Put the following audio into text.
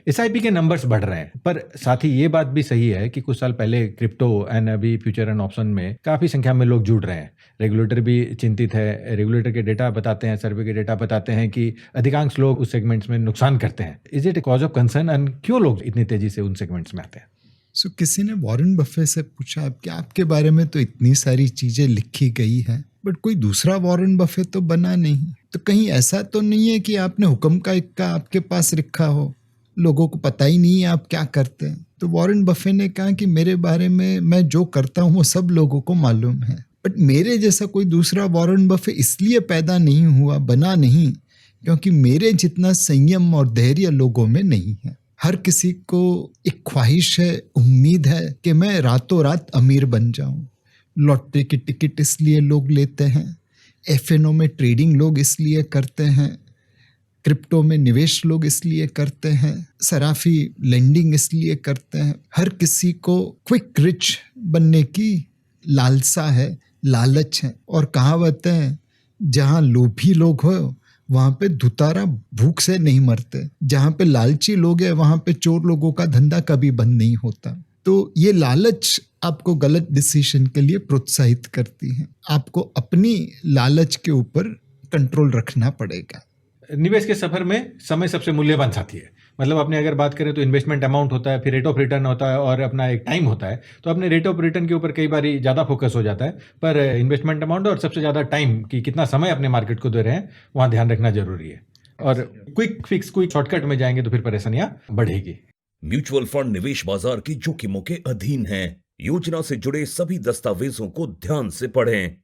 SIP के numbers बढ़ रहे हैं, पर साथ ही ये बात भी सही है कि कुछ साल पहले क्रिप्टो एंड अभी फ्यूचर एंड ऑप्शन में काफ़ी संख्या में लोग जुड़ रहे हैं। रेगुलेटर भी चिंतित है। रेगुलेटर के डेटा बताते हैं, सर्वे के डेटा बताते हैं कि अधिकांश लोग उस सेगमेंट्स में नुकसान करते हैं। Is it A cause of concern and क्यों लोग इतनी तेजी से उन सेगमेंट्स में आते हैं? किसी ने वॉरेन बफे से पूछा कि आपके बारे में तो इतनी सारी चीजें लिखी गई हैं, बट कोई दूसरा वॉरेन बफे तो बना नहीं, तो कहीं ऐसा तो नहीं है कि आपने हुक्म का इक्का आपके पास रखा हो, लोगों को पता ही नहीं है आप क्या करते हैं? तो वॉरेन बफे ने कहा कि मेरे बारे में मैं जो करता हूँ वो सब लोगों को मालूम है, बट मेरे जैसा कोई दूसरा वॉरेन बफे इसलिए पैदा नहीं हुआ, बना नहीं, क्योंकि मेरे जितना संयम और धैर्य लोगों में नहीं है। हर किसी को एक ख्वाहिश है, उम्मीद है कि मैं रातों रात अमीर बन जाऊं। लॉटरी की टिकट इसलिए लोग लेते हैं, एफएनओ में ट्रेडिंग लोग इसलिए करते हैं, क्रिप्टो में निवेश लोग इसलिए करते हैं, सराफी लेंडिंग इसलिए करते हैं। हर किसी को क्विक रिच बनने की लालसा है, लालच है। और कहावत है, जहाँ लोभी लोग हो वहां पे धुतारा भूख से नहीं मरते, जहां पे लालची लोग हैं वहां पे चोर लोगों का धंधा कभी बंद नहीं होता। तो ये लालच आपको गलत डिसीजन के लिए प्रोत्साहित करती है। आपको अपनी लालच के ऊपर कंट्रोल रखना पड़ेगा। निवेश के सफर में समय सबसे मूल्यवान साथी है। मतलब अपने अगर बात करें तो इन्वेस्टमेंट अमाउंट होता है, फिर रेट ऑफ रिटर्न होता है और अपना एक टाइम होता है। तो अपने रेट ऑफ रिटर्न के ऊपर कई बार ज़्यादा फोकस हो जाता है, पर इन्वेस्टमेंट अमाउंट और सबसे ज़्यादा टाइम कि कितना समय अपने मार्केट को दे रहे हैं, वहाँ ध्यान रखना जरूरी है। और क्विक फिक्स, क्विक शॉर्टकट में जाएंगे तो फिर परेशानियां बढ़ेगी। म्यूचुअल फंड निवेश बाजार की जोखिमों के अधीन है। योजना से जुड़े सभी दस्तावेजों को ध्यान से पढ़ें।